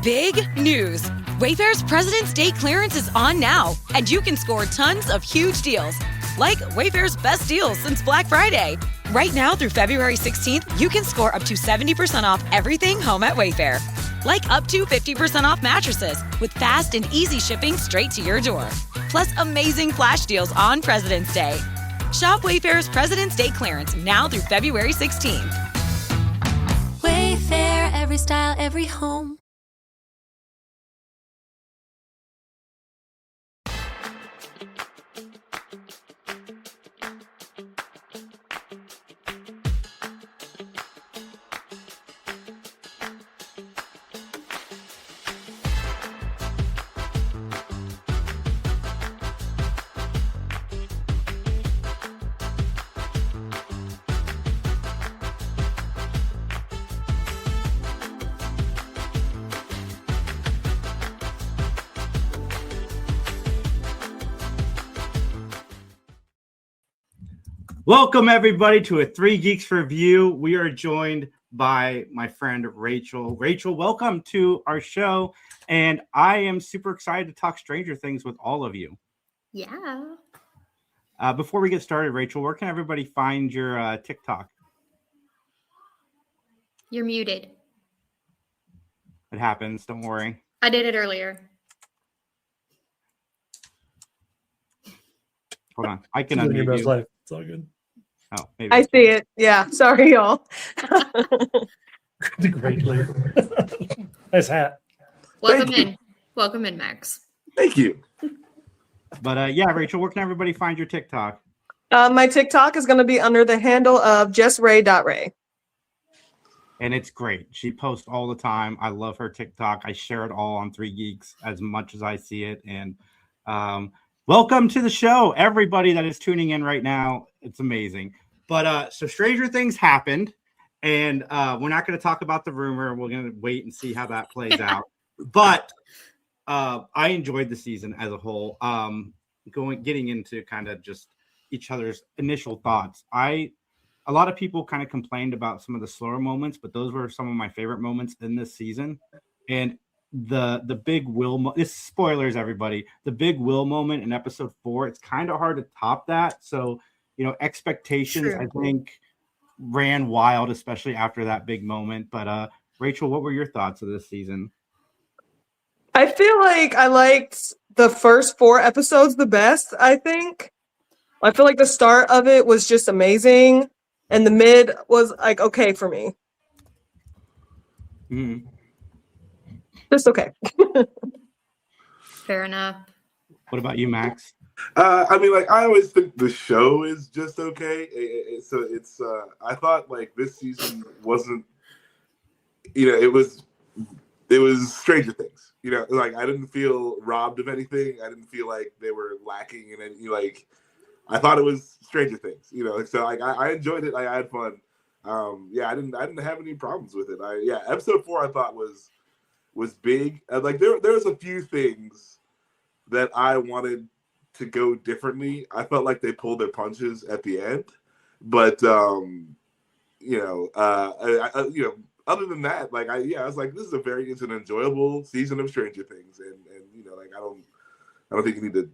Big news! Wayfair's President's Day clearance is on now, and you can score tons of huge deals. Like Wayfair's best deals since Black Friday. Right now through February 16th, you can score up to 70% off everything home at Wayfair. Like up to 50% off mattresses with fast and easy shipping straight to your door. Plus amazing flash deals on President's Day. Shop Wayfair's President's Day clearance now through February 16th. Wayfair, every style, every home. Welcome, everybody, to a Three Geeks Review. We are joined by my friend Rachel. Rachel, welcome to our show, and I am super excited to talk Stranger Things with all of you. Yeah. Before we get started, Rachel, where can everybody find your TikTok? You're muted. It happens. Don't worry. I did it earlier. Hold on. I can Living your unmute best you. life. It's all good. Oh, maybe. I see it. Yeah. Sorry, y'all. Greatly. Nice hat. Welcome in. Welcome in, Max. Thank you. But yeah, Rachel, where can everybody find your TikTok? My TikTok is going to be under the handle of justray.ray. And it's great. She posts all the time. I love her TikTok. I share it all on Three Geeks as much as I see it. And welcome to the show, everybody that is tuning in right now. It's amazing. But so Stranger Things happened, and we're not going to talk about the rumor. We're going to wait and see how that plays out. But I enjoyed the season as a whole. Getting into kind of just each other's initial thoughts. A lot of people kind of complained about some of the slower moments, but those were some of my favorite moments in this season. And the big Will, this spoilers, everybody. The big Will moment in episode 4. It's kind of hard to top that. So, expectations, I think, ran wild, especially after that big moment. But Rachel, what were your thoughts of this season? I feel like I liked the first 4 episodes the best, I think. I feel like the start of it was just amazing, and the mid was like okay for me. Mm-hmm. Just okay. Fair enough. What about you, Max? I always think the show is just okay. So it's, I thought this season wasn't, it was Stranger Things. I didn't feel robbed of anything. I didn't feel like they were lacking in any, I thought it was Stranger Things, So I enjoyed it. I had fun. I didn't have any problems with it. Episode 4 I thought was big. There was a few things that I wanted to go differently. I felt like they pulled their punches at the end, but other than that, I was like, this is it's an enjoyable season of Stranger Things, and I don't think you need to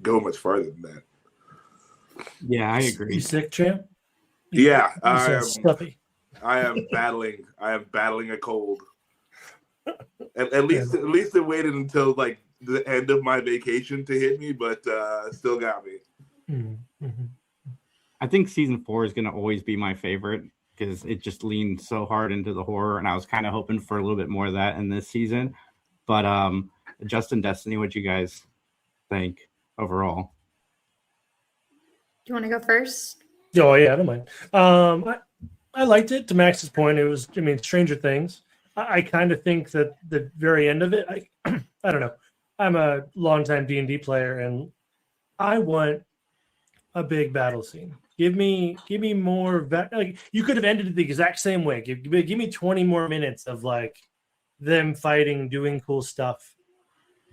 go much farther than that. Yeah, I agree. You sick, champ? Yeah, Stuffy. I am battling a cold. At least it waited until the end of my vacation to hit me, but still got me. Mm-hmm. I think season 4 is going to always be my favorite because it just leaned so hard into the horror, and I was kind of hoping for a little bit more of that in this season. But Justin, Destiny, what you guys think overall? Do you want to go first? Oh, yeah, I don't mind. I liked it. To Max's point, it was, Stranger Things. I kind of think that the very end of it, I don't know. I'm a longtime D&D player, and I want a big battle scene. Give me more. You could have ended it the exact same way. Give me 20 more minutes of them fighting, doing cool stuff,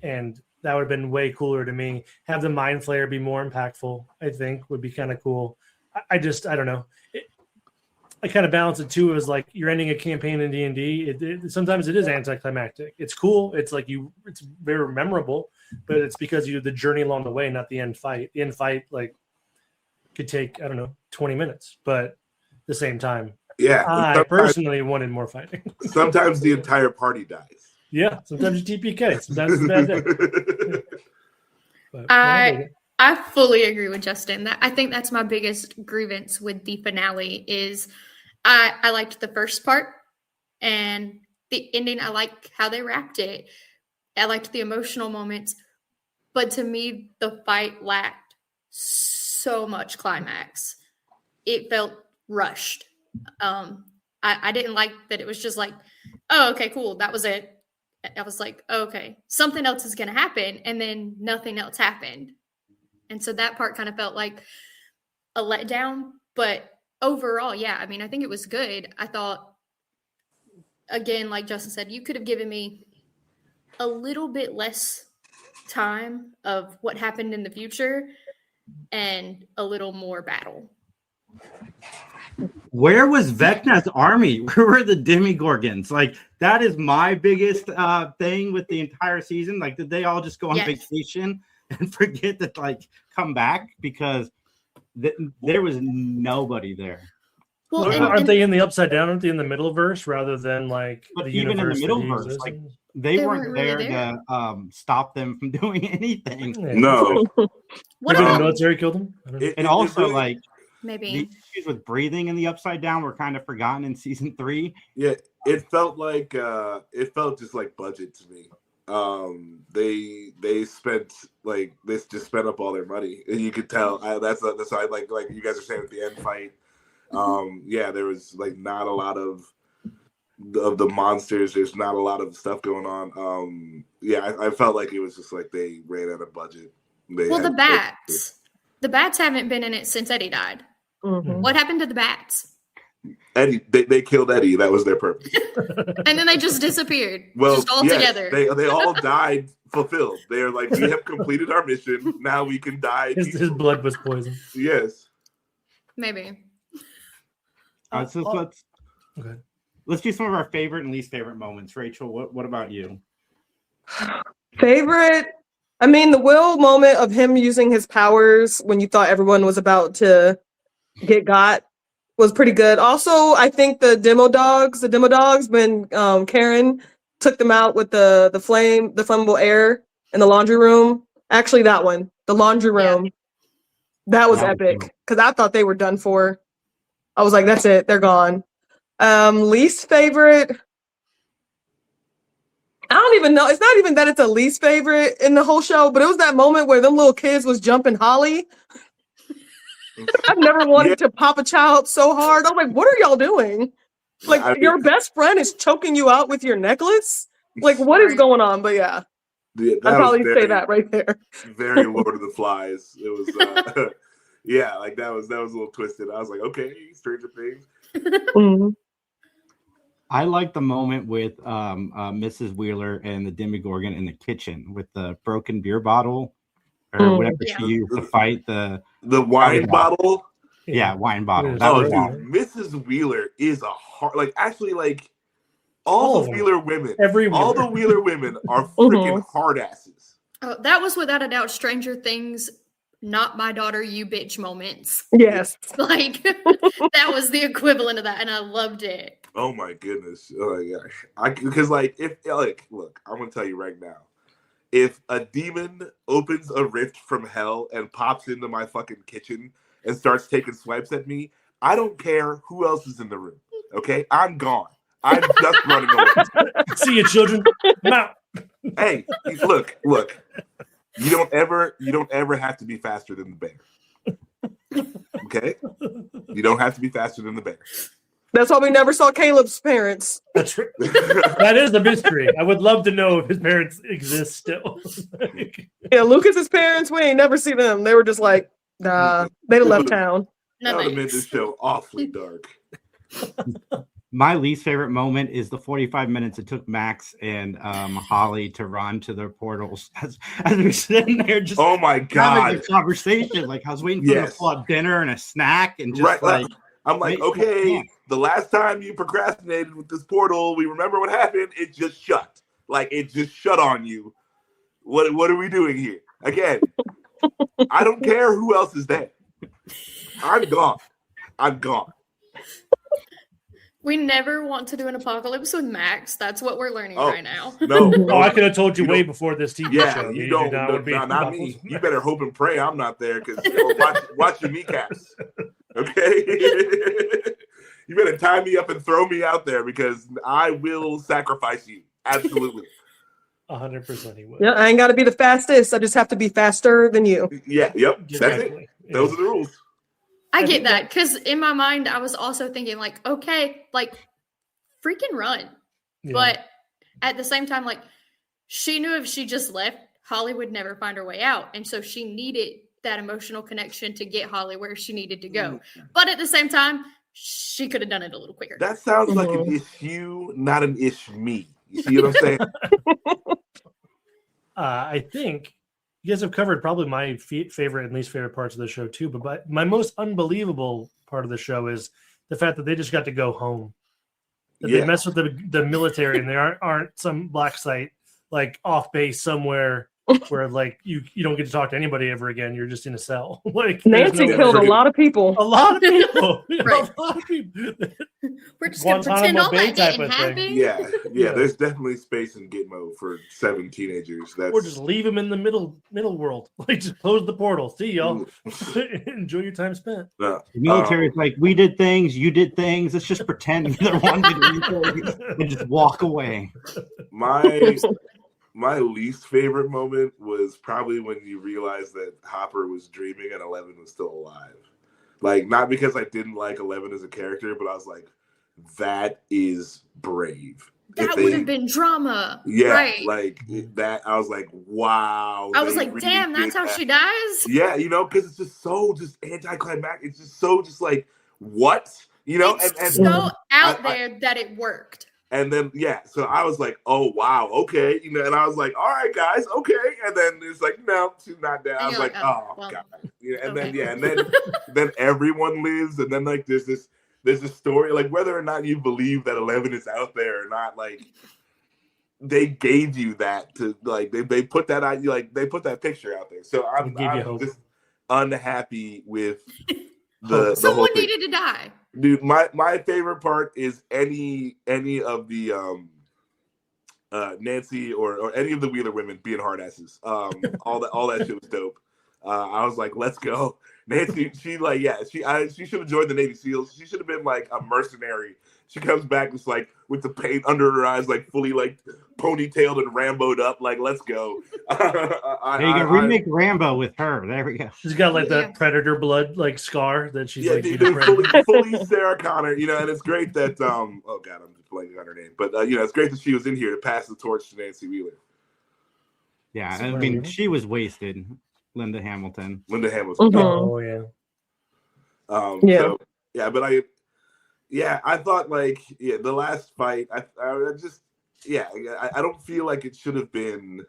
and that would have been way cooler to me. Have the Mind Flayer be more impactful, I think, would be kind of cool. I don't know. I kind of balance it too as like you're ending a campaign in D&D. Sometimes it is anticlimactic. It's cool. It's like it's very memorable, but it's because you the journey along the way, not the end fight. The end fight like could take 20 minutes, but at the same time, I personally wanted more fighting. Sometimes the entire party dies. Yeah, sometimes you TPK. Sometimes it's a bad day. But, I fully agree with Justin. I think that's my biggest grievance with the finale is I liked the first part and the ending. I like how they wrapped it. I liked the emotional moments, but to me, the fight lacked so much climax. It felt rushed. I didn't like that it was just like, oh, okay, cool. That was it. I was like, oh, okay, something else is going to happen. And then nothing else happened. And so that part kind of felt like a letdown. But overall, yeah, I mean, I think it was good. I thought, again, like Justin said, you could have given me a little bit less time of what happened in the future and a little more battle. Where was Vecna's army? Where were the Demigorgons? Like, that is my biggest thing with the entire season. Like, did they all just go on vacation and forget to, like, come back? Because there was nobody there. Well, aren't they in the Upside Down? Aren't they in the middle verse rather than, like, but the even universe in the middle verse, like, they weren't there to stop them from doing anything. Yeah. No. Maybe the military killed them? And also, like, maybe the issues with breathing in the Upside Down were kind of forgotten in season 3. Yeah, it felt like it felt just like budget to me. They spent they just spent up all their money, and you could tell. That's why like you guys are saying at the end fight. Yeah, there was like not a lot of the monsters. There's not a lot of stuff going on. Yeah, I felt like it was just like they ran out of budget. The bats haven't been in it since Eddie died. Mm-hmm. What happened to the bats? Eddie, they killed Eddie. That was their purpose. And then they just disappeared. Well, just all together. They all died fulfilled. They're like, we have completed our mission. Now we can die. His blood was poisoned. Yes. Maybe. So let's do some of our favorite and least favorite moments. Rachel, what about you? Favorite? I mean, the Will moment of him using his powers when you thought everyone was about to get got was pretty good. Also, I think the demo dogs when Karen took them out with the flammable air in the laundry room. Actually, that one, the laundry room, that was epic because I thought they were done for. I was like, that's it, they're gone. Least favorite. I don't even know. It's not even that it's a least favorite in the whole show, but it was that moment where them little kids was jumping Holly. I've never wanted to pop a child so hard. I'm like, what are y'all doing? Like, your best friend is choking you out with your necklace? Like, what is going on? But yeah I'd probably say that right there. Very Lord of the Flies. It was, yeah, like that was a little twisted. I was like, okay, Stranger Things. Mm-hmm. I like the moment with Mrs. Wheeler and the Demigorgon in the kitchen with the broken beer bottle or whatever she used to fight the wine bottle. Yeah, wine bottle. Mrs. Wheeler is a hard. Like actually, like all the Wheeler women, all the Wheeler women are freaking hard asses. Oh, that was without a doubt Stranger Things. Not my daughter, you bitch moments. Yes. Like, that was the equivalent of that, and I loved it. Oh my goodness. Oh my gosh. Because look, I'm gonna tell you right now. If a demon opens a rift from hell and pops into my fucking kitchen and starts taking swipes at me, I don't care who else is in the room. Okay? I'm gone. I'm just running away. See you, children. Now. Hey, look. You don't ever have to be faster than the bear. Okay? You don't have to be faster than the bear. That's why we never saw Caleb's parents. That's right. That is the mystery. I would love to know if his parents exist still. Yeah, Lucas's parents, we ain't never see them. They were just like, nah, they left town. That would have made this show awfully dark. My least favorite moment is the 45 minutes it took Max and Holly to run to their portals as we were sitting there just oh my god having a conversation. Like I was waiting for them to pull up dinner and a snack and just I'm like, Right? okay, Yeah. the last time you procrastinated with this portal, we remember what happened. It just shut. Like, it just shut on you. What are we doing here? Again, I don't care who else is there. I'm gone. I'm gone. We never want to do an apocalypse with Max. That's what we're learning right now. No. Oh, I could have told you You way don't- before this TV Yeah, show. you do don't. not No, want to be not me. You better hope and pray I'm not there, because watch your kneecaps. Okay? You better tie me up and throw me out there, because I will sacrifice you. Absolutely. 100% he would. Yeah, I ain't got to be the fastest. I just have to be faster than you. Yeah, yep. That's it. Exactly. Those are the rules. I think get that because in my mind, I was also thinking like, okay, like freaking run. Yeah. But at the same time, like she knew if she just left, Holly would never find her way out. And so she needed that emotional connection to get Holly where she needed to go. But at the same time, she could have done it a little quicker. That sounds like an issue, not an ish me. You see what I'm saying? I think you guys have covered probably my favorite and least favorite parts of the show too. But my most unbelievable part of the show is the fact that they just got to go home. That they mess with the military and they aren't some black site like off base somewhere where like you don't get to talk to anybody ever again. You're just in a cell. Like Nancy killed a lot of people. A lot of people. Right. A lot of people. We're just going to pretend all that didn't happen. Yeah. There's definitely space in Gitmo for 7 teenagers. Or just leave them in the middle world. Like just close the portal. See y'all. Enjoy your time spent. The military is like, we did things, you did things. Let's just pretend neither one did anything and just walk away. My least favorite moment was probably when you realized that Hopper was dreaming and 11 was still alive. Like, not because I didn't like 11 as a character, but I was like, that is brave. That would have been drama. Yeah, right. like that. I was like, wow. I was like, really damn, that's how she dies? Yeah, because it's just so anticlimactic. It's just so like, what? It's so out there that it worked. And then, so I was like, oh, wow, okay. And I was like, all right, guys, okay. And then it's like, no, she's not dead. I was like, oh, well, God. And then, then everyone lives. And then, like, there's this story, like, whether or not you believe that 11 is out there or not, like, they gave you that to, like, they put that out, like, they put that picture out there. So I'm just unhappy with the someone whole thing. Needed to die. Dude, my favorite part is any of the Nancy or any of the Wheeler women being hard asses. All that shit was dope. I was like, let's go. Nancy, she should have joined the Navy SEALs. She should have been like a mercenary. She comes back just like with the paint under her eyes, like fully like ponytailed and Rambo'd up. Like, let's go. You can remake Rambo with her. There we go. She's got like that predator blood like scar that she's fully Sarah Connor. And it's great that oh God, I'm just blanking on her name, but it's great that she was in here to pass the torch to Nancy Wheeler. Yeah, I mean, she was wasted. Linda Hamilton. Mm-hmm. Oh yeah. So, but I thought like the last fight. I don't feel like it should have been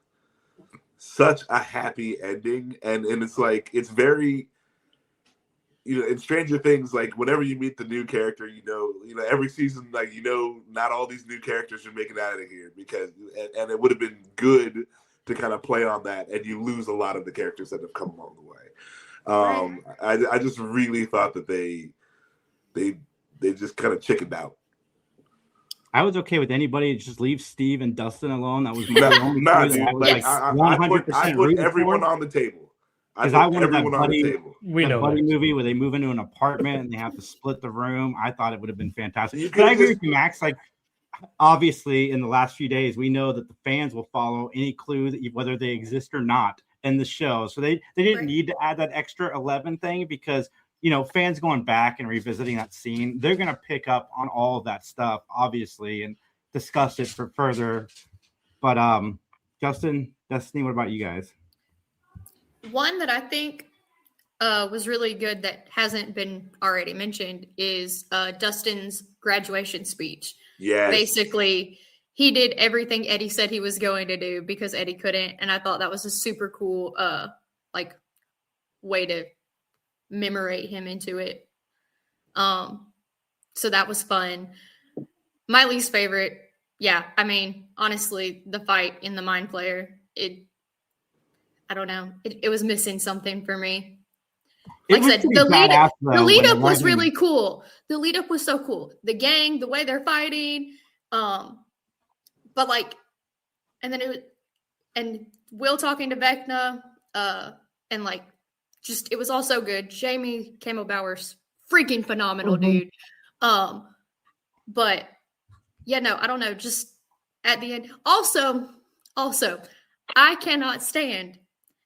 such a happy ending, and it's like it's very in Stranger Things, like whenever you meet the new character, every season, like not all these new characters are making it out of here because and it would have been good to kind of play on that, and you lose a lot of the characters that have come along the way. I just really thought that they just kind of chickened out. I was okay with anybody just leave Steve and Dustin alone. That was I put everyone on the table. Because I wanted that buddy movie where they move into an apartment and they have to split the room. I thought it would have been fantastic. But I agree with you, Max. Like, obviously, in the last few days, we know that the fans will follow any clue that whether they exist or not in the show. So they didn't need to add that extra 11 thing because fans going back and revisiting that scene, they're going to pick up on all of that stuff, obviously, and discuss it for further. But Justin, Destiny, what about you guys? One that I think was really good that hasn't been already mentioned is Dustin's graduation speech. Yes. Basically, he did everything Eddie said he was going to do because Eddie couldn't, and I thought that was a super cool way to memorate him into it. So that was fun. My least favorite, I mean, honestly, the fight in the Mind Flayer, I don't know. It was missing something for me. Like I said, the lead up was really cool. The lead up was so cool. The gang, the way they're fighting, but like, and then and Will talking to Vecna, and like, just it was all so good. Jamie Campbell-Bower's freaking phenomenal, dude. But yeah, no, I don't know. Just at the end, also, I cannot stand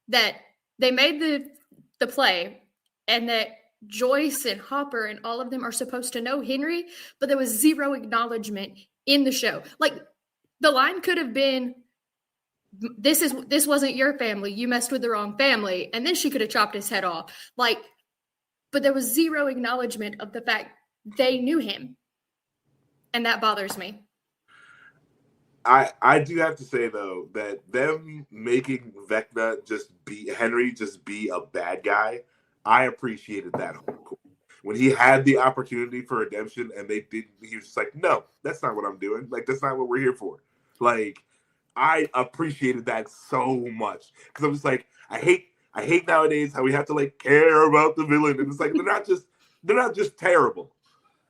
that they made the play and that Joyce and Hopper and all of them are supposed to know Henry, but there was zero acknowledgement in the show. Like the line could have been, this wasn't your family. You messed with the wrong family. And then she could have chopped his head off. Like, but there was zero acknowledgement of the fact they knew him. And that bothers me. I do have to say though that them making Vecna Henry just be a bad guy, I appreciated that. When he had the opportunity for redemption and they didn't, he was just like, no, that's not what I'm doing. Like, that's not what we're here for. Like, I appreciated that so much because I'm just like, I hate nowadays how we have to like care about the villain, and it's like they're not just terrible.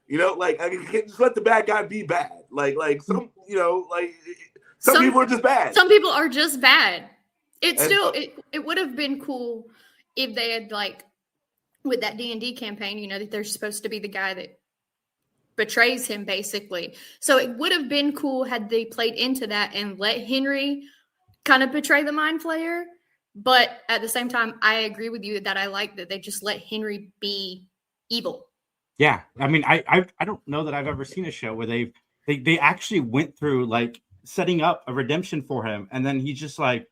You know, like I mean, you can't just let the bad guy be bad. Like some, you know, like some people are just bad. Some people are just bad. It would have been cool if they had like with that D&D campaign, you know, that they're supposed to be the guy that betrays him basically. So it would have been cool had they played into that and let Henry kind of betray the Mind Flayer. But at the same time, I agree with you that I like that they just let Henry be evil. Yeah, I mean, I don't know that I've ever seen a show where they actually went through like setting up a redemption for him, and then he's just like,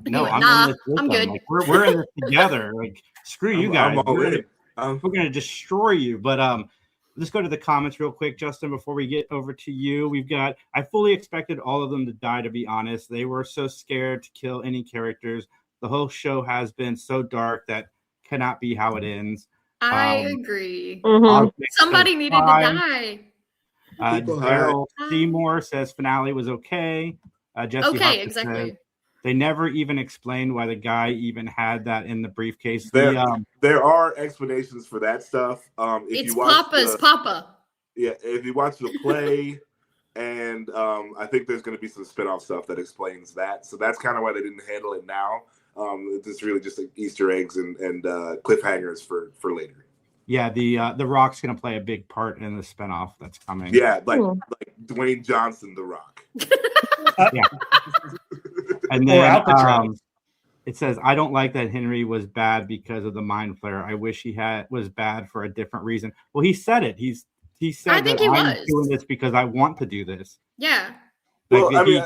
"No, I'm good. Like, we're in this together. Like, screw you guys. We're gonna destroy you." But let's go to the comments real quick, Justin, before we get over to you. We've got, I fully expected all of them to die. To be honest, they were so scared to kill any characters. The whole show has been so dark that cannot be how it ends. I agree. Somebody needed to die. Daryl Seymour says finale was okay. Jesse Hopkins exactly. Says, they never even explained why the guy even had that in the briefcase. There are explanations for that stuff. It's Papa's Papa. Yeah, if you watch the play, and I think there's going to be some spinoff stuff that explains that. So that's kind of why they didn't handle it now. It's really just like Easter eggs and cliffhangers for later. Yeah, the Rock's gonna play a big part in the spinoff that's coming. Yeah, like Dwayne Johnson, The Rock. Yeah. And then it says, I don't like that Henry was bad because of the Mind Flayer. I wish he was bad for a different reason. Well, he said it. He said I'm doing this because I want to do this. Yeah. Well, I mean,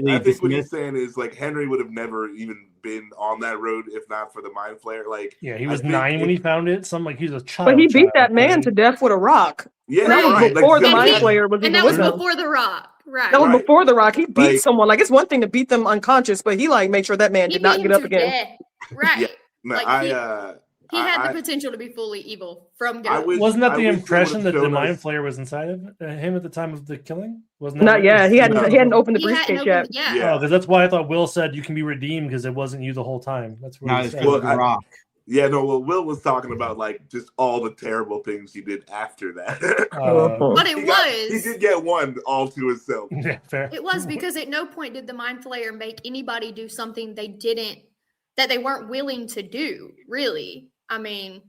I think what he's saying is like Henry would have never even been on that road if not for the Mind Flayer. Like, yeah, he was 9 when he found it. He was a child. But he beat that man to death with a rock. Yeah, that was before the Mind Flayer was. And that was before the Rock. Right. That was before the Rock. He beat someone. Like, it's one thing to beat them unconscious, but he like made sure that man did not get up again. Death. Right. Yeah. No, like, he had the potential to be fully evil from go. Wasn't that the impression that the Mind Flayer was inside of him at the time of the killing? Wasn't that? Not yet. He hadn't opened the briefcase yet. Yeah. Oh, because that's why I thought Will said you can be redeemed because it wasn't you the whole time. That's what he said. The Rock. Yeah, no. Well, Will was talking about like just all the terrible things he did after that. But he did get one all to himself. Yeah, fair. It was because at no point did the Mind Flayer make anybody do something that they weren't willing to do. Really, I mean.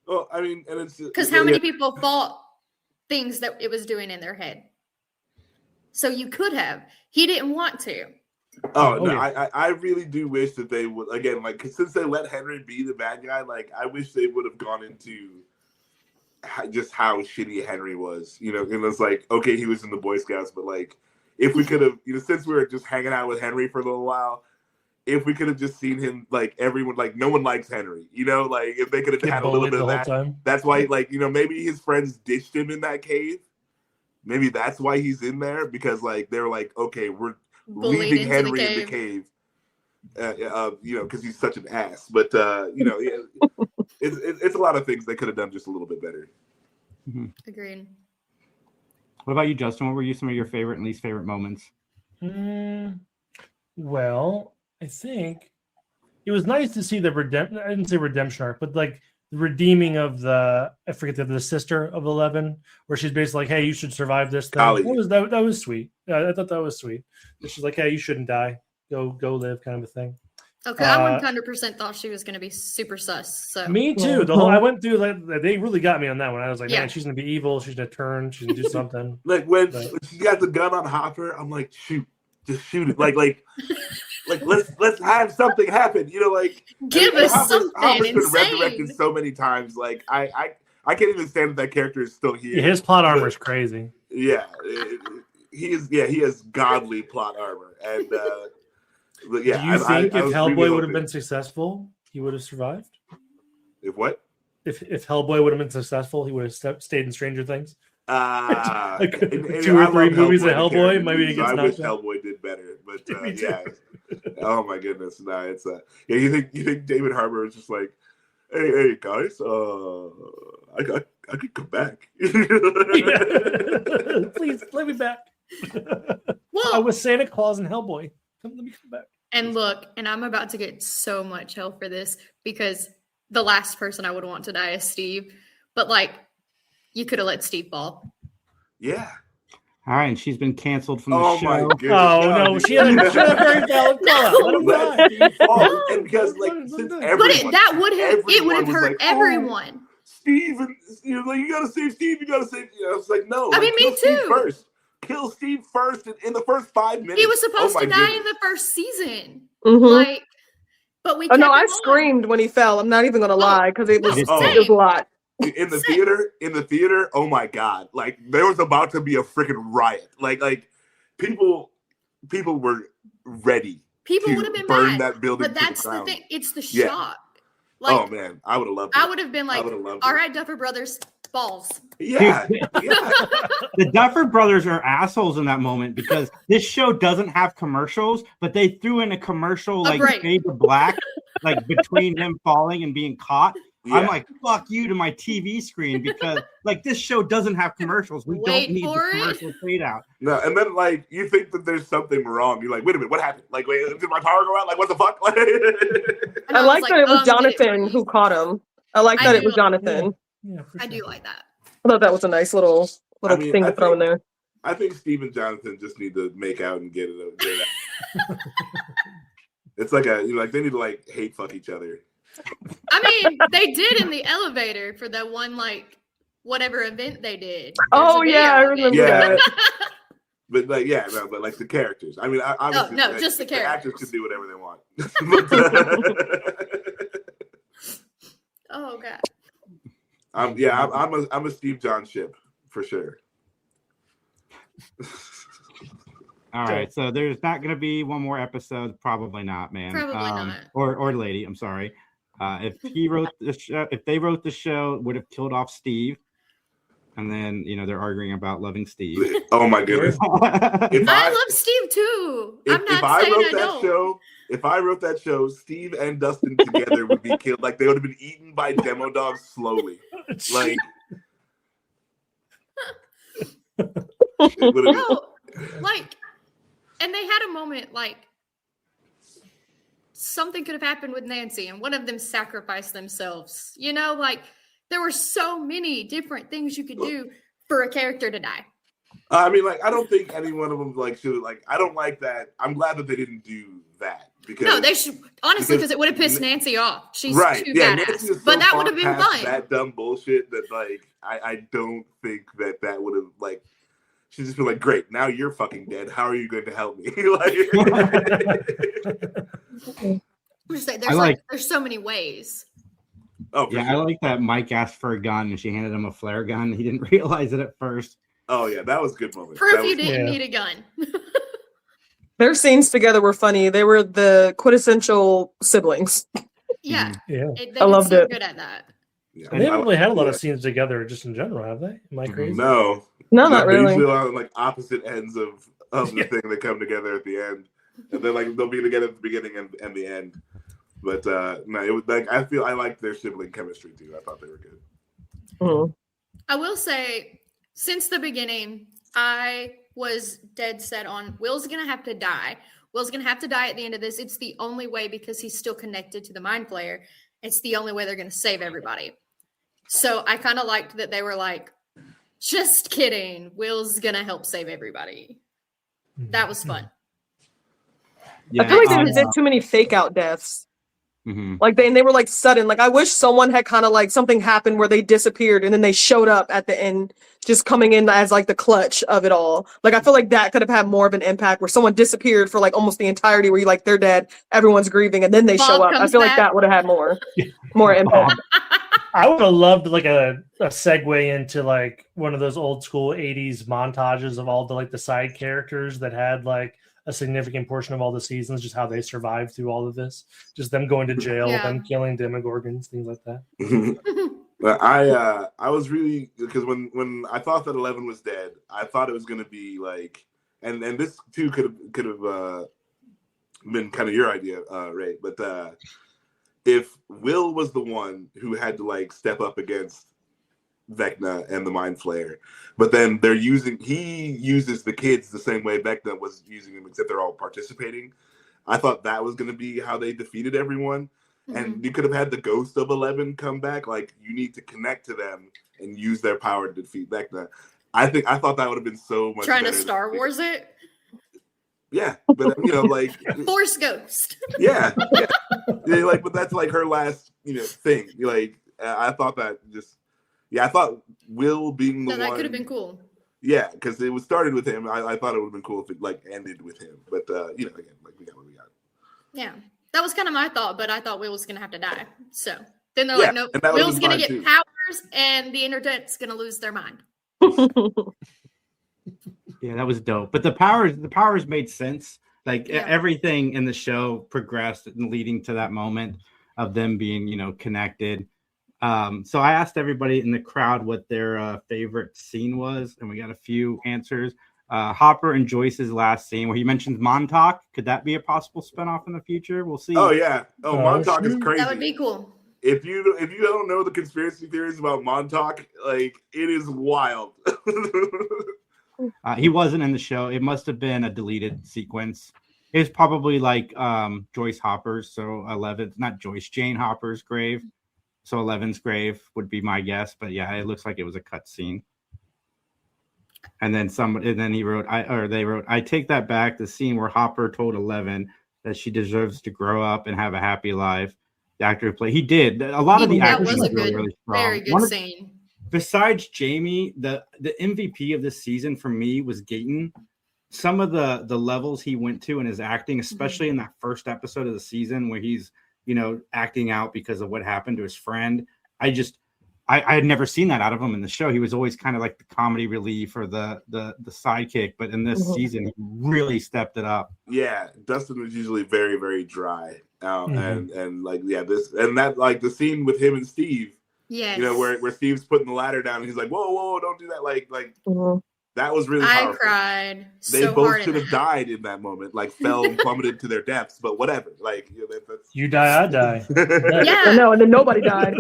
Well, I mean, and it's because how many people fought things that it was doing in their head? So you could have. He didn't want to. I really do wish that they would, again, like, since they let Henry be the bad guy, like, I wish they would have gone into just how shitty Henry was, you know, and it's like, okay, he was in the Boy Scouts, but like, if we could have, you know, since we were just hanging out with Henry for a little while, if we could have just seen him, like, everyone, like, no one likes Henry, you know, like, if they could have had a little bit of that, that's why, like, you know, maybe his friends ditched him in that cave. Maybe that's why he's in there, because, like, they're like, okay, we're leaving Henry in the cave, you know, because he's such an ass. But, you know, it's a lot of things they could have done just a little bit better. Mm-hmm. Agreed. What about you, Justin? What were some of your favorite and least favorite moments? Well, I think it was nice to see the redemption. I didn't say redemption arc, but like the redeeming of I forget the sister of 11, where she's basically like, "Hey, you should survive this thing." That was sweet. I thought that was sweet. She's like, "Hey, you shouldn't die. Go live," kind of a thing. Okay, I 100% thought she was going to be super sus. So me too. I went through they really got me on that one. I was like, Yeah. man, she's gonna be evil. She's gonna turn. She's gonna do something. Like when she got the gun on Hopper, I'm like, just shoot it. Like let's have something happen. You know, like give us something Hopper's been insane. resurrected so many times. Like I can't even stand that character is still here. Yeah, his plot armor is crazy. Yeah, he has godly plot armor, and yeah. Do you think if Hellboy would have been successful, he would have survived? If what? If Hellboy would have been successful, he would have stayed in Stranger Things. Like, two or three movies of Hellboy, maybe he gets I wish knocked out. Hellboy did better, but yeah. Oh my goodness, no, it's yeah. You think David Harbour is just like, hey guys, I could come back. Please let me back. Well, I was Santa Claus and Hellboy. Let me come back. And look, and I'm about to get so much hell for this because the last person I would want to die is Steve. But like, you could have let Steve fall. Yeah. All right, and she's been canceled from the Oh show. my goodness. No, she had a very valid call. Let him die. And because like since everyone, But it would have hurt like, everyone. Steve, and you gotta save Steve. You gotta save. I was like, no. I mean, me too. First. Kill Steve first in the first 5 minutes. He was supposed to die in the first season. Mhm. Like, but we. Oh no, kept I him on. screamed when he fell. I'm not even gonna lie because it was same. a lot. In the theater, oh my god! Like there was about to be a freaking riot. Like people were ready. People would have been burn mad. that building. But that's the the ground. thing. It's the Yeah. shock. Like, oh man, I would have loved it. I would have been like, all right, Duffer Brothers, balls. Yeah. The Duffer Brothers are assholes in that moment because this show doesn't have commercials, but they threw in a commercial like fade to black, like between him falling and being caught. Yeah. I'm like, fuck you to my TV screen because like this show doesn't have commercials. We don't need the commercial fade out. No, and then like you think that there's something wrong. You're like, wait a minute, what happened? Like, wait, did my power go out? Like, what the fuck? And I like that it was Jonathan who caught him. I like that it was Jonathan. Yeah, I do like that. I thought that was a nice little thing to throw in there. I think Steve and Jonathan just need to make out and get it out. It's like they need to like hate fuck each other. I mean, they did in the elevator for that one like whatever event they did. Oh yeah, I remember that. But like, but like the characters. I mean, obviously, just the characters. The actors can do whatever they want. Oh god. I'm a Steve John ship for sure. All right, so there's not going to be one more episode. Probably not, man. Probably not. Or lady. I'm sorry. If he wrote the show, if they wrote the show, it would have killed off Steve. And then they're arguing about loving Steve. Oh my goodness! I love Steve too. I'm not saying I don't. If I wrote that show, Steve and Dustin together would be killed. Like they would have been eaten by demo dogs slowly. Like and they had a moment like something could have happened with Nancy, and one of them sacrificed themselves. Like there were so many different things you could do for a character to die. I mean, like I don't think any one of them like should like. I don't like that. I'm glad that they didn't do that because no, they should honestly because it would have pissed Nancy off. She's too badass, but that would have been fun. That dumb bullshit that like I don't think that would have like. She's just been like, great, now you're fucking dead. How are you going to help me? I'm just saying, there's so many ways. Oh yeah, I like that Mike asked for a gun and she handed him a flare gun. He didn't realize it at first. Oh yeah, that was a good moment. Proof you didn't need a gun. Their scenes together were funny. They were the quintessential siblings. Yeah. I loved it. Good at that. Yeah. They haven't really had a lot of scenes together just in general, have they? Am I crazy? No, not really. Usually on like opposite ends of the thing that come together at the end, and then like they'll be together at the beginning and the end. But no, it was like I liked their sibling chemistry too. I thought they were good. Mhm. I will say, since the beginning, I was dead set on Will's going to have to die. Will's going to have to die at the end of this. It's the only way because he's still connected to the Mind Flayer. It's the only way they're going to save everybody. So I kind of liked that they were like, just kidding. Will's going to help save everybody. That was fun. Yeah, I feel like they did too many fake out deaths. mhm. Like they were like sudden. Like I wish someone had kind of like something happened where they disappeared and then they showed up at the end, just coming in as like the clutch of it all. Like I feel like that could have had more of an impact where someone disappeared for like almost the entirety where you like they're dead, everyone's grieving, and then they Bob show up. I comes feel like back. that would have had more impact. I would have loved like a segue into like one of those old school 80s montages of all the like the side characters that had like a significant portion of all the seasons, just how they survived through all of this, just them going to jail, Yeah. them killing demogorgons, things like that. But I was really, because when I thought that 11 was dead, I thought it was going to be like, and this too could have been kind of your idea, Ray. But if Will was the one who had to like step up against Vecna and the Mind Flayer, but then he uses the kids the same way Vecna was using them, except they're all participating. I thought that was going to be how they defeated everyone. And you could have had the ghost of 11 come back. Like, you need to connect to them and use their power to defeat Vecna. I thought that would have been so much Trying to better. Star Wars it? Yeah, but like Force Ghost. yeah, like, but that's like her last thing. Like, I thought that I thought Will being the one. No, that could have been cool. Yeah, because it was started with him. I thought it would have been cool if it like ended with him. But again, like we got what we got. Yeah. That was kind of my thought, but I thought Will was going to have to die. So then they're Yeah, like, nope, and that would've Will's been going to fine, get too. powers and the internet's going to lose their mind. Yeah, that was dope. But the powers made sense. Like Yeah. everything in the show progressed and leading to that moment of them being, connected. So I asked everybody in the crowd what their favorite scene was, and we got a few answers. Hopper and Joyce's last scene where he mentions Montauk. Could that be a possible spinoff in the future? We'll see. Oh yeah. Oh, Montauk is shoot. crazy. That would be cool. If you don't know the conspiracy theories about Montauk, like it is wild. He wasn't in the show. It must have been a deleted sequence. It's probably like Joyce Hopper's, so 11, not Joyce, Jane Hopper's grave. So 11's grave would be my guess, but yeah, it looks like it was a cut scene. And then they wrote, I take that back. The scene where Hopper told 11 that she deserves to grow up and have a happy life. The actor who played, he did. A lot of the That actors was a were really, good, really strong. very good scene. Besides Jamie, the MVP of this season for me was Gaten. Some of the levels he went to in his acting, especially in that first episode of the season where he's, acting out because of what happened to his friend. I had never seen that out of him in the show. He was always kind of like the comedy relief or the sidekick, but in this season, he really stepped it up. Yeah, Dustin was usually very, very dry. And like, yeah, like the scene with him and Steve, Yes. where Steve's putting the ladder down and he's like, whoa, don't do that. Like that was really I powerful. cried They so both hard. should have died in that moment, like fell and plummeted to their deaths, but whatever. Like, that's You die, I die. I Yeah, know, and then nobody died.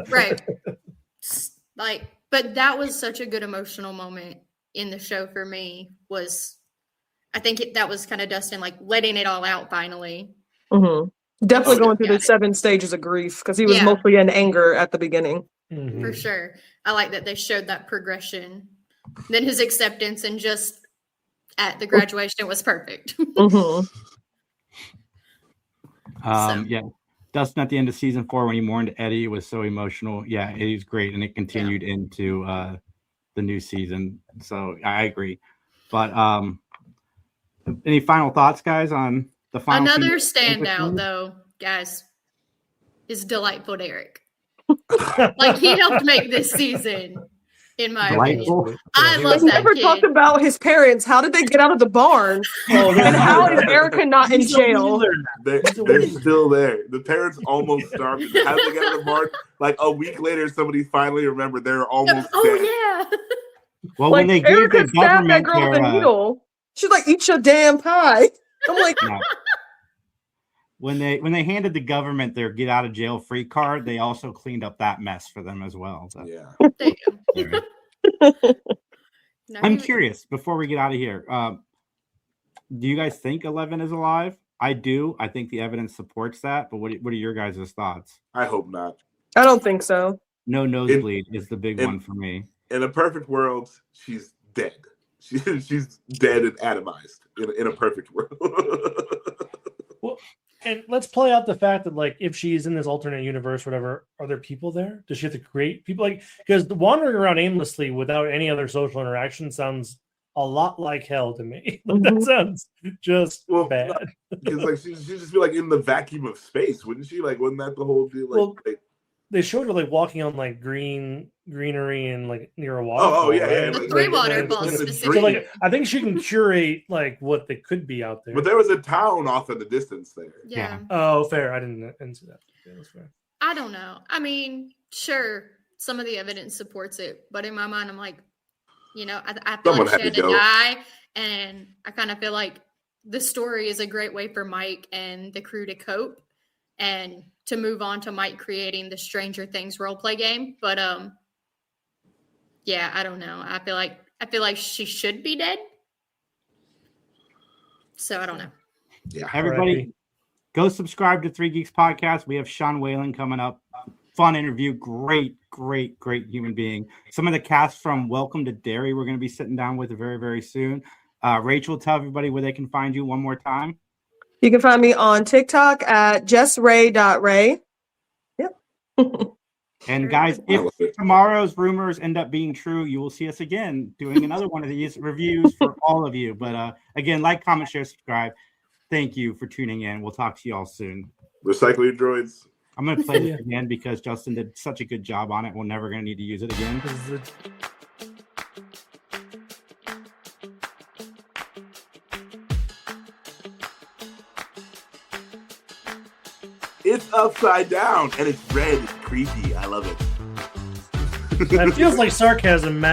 right. Like, but that was such a good emotional moment in the show for me. I think that was kind of Dustin like letting it all out finally. Definitely Oh, going through got the it. 7 stages of grief because he was Yeah. mostly in anger at the beginning. Mhm. For sure. I like that they showed that progression. Then his acceptance and just at the graduation was perfect. Yeah. Dustin at the end of season 4 when he mourned Eddie was so emotional. Yeah, it was great, and it continued into the new season. So I agree. But any final thoughts, guys, on the final? Another season? standout, though, guys, is Delightful Derek. Like, he helped make this season, in my opinion. Delightful. I We love that never kid. talked about his parents. How did they get out of the barn? And how is Erica not in jail? They're still there. The parents almost starved. How did they get out of the barn? Like a week later, somebody finally remembered they were almost dead. Oh, yeah. Well, Like, when they gave Erica the stabbed that government girl with a their, needle. She's like, eat your damn pie. I'm like, no. when they handed the government their get out of jail free card, they also cleaned up that mess for them as well. So. Yeah. There you go. No, I'm curious before we get out of here. Do you guys think 11 is alive? I do. I think the evidence supports that. But what are your guys' thoughts? I hope not. I don't think so. No nosebleed is the big one for me. In a perfect world, she's dead. She's dead and atomized in a perfect world. Well, and let's play out the fact that, like, if she's in this alternate universe, whatever, are there people there? Does she have to create people? Like, because wandering around aimlessly without any other social interaction sounds a lot like hell to me. Like, that sounds just bad. Because like she'd just be like in the vacuum of space, wouldn't she? Like, wasn't that the whole deal? Like, they showed her like walking on like greenery and like near a oh waterfall. yeah, right? The like, three like, waterfalls in a specifically. So dream. like, I think she can curate like what they could be out there. But there was a town off in the distance there. Yeah. Oh, fair. I didn't see that. Yeah, that's fair. I don't know. I mean, sure, some of the evidence supports it, but in my mind, I'm like, you know, I feel Someone like she had had to to go. die, and I kind of feel like the story is a great way for Mike and the crew to cope and to move on to Mike creating the Stranger Things roleplay game. But yeah, I don't know. I feel like she should be dead. So I don't know. Yeah. Everybody, R.I.P. go subscribe to 3 Geeks Podcast. We have Sean Whalen coming up. Fun interview. Great human being. Some of the cast from Welcome to Derry we're going to be sitting down with very, very soon. Rachel, tell everybody where they can find you one more time. You can find me on TikTok at jessray.ray. Yep. And guys, I if love it. tomorrow's rumors end up being true, you will see us again doing another one of these reviews for all of you. But again, like, comment, share, subscribe. Thank you for tuning in. We'll talk to you all soon. Recycle your droids. I'm going to play this again because Justin did such a good job on it. We're never going to need to use it again. It's upside down and it's red. It's creepy. I love it. That feels like sarcasm, Matt.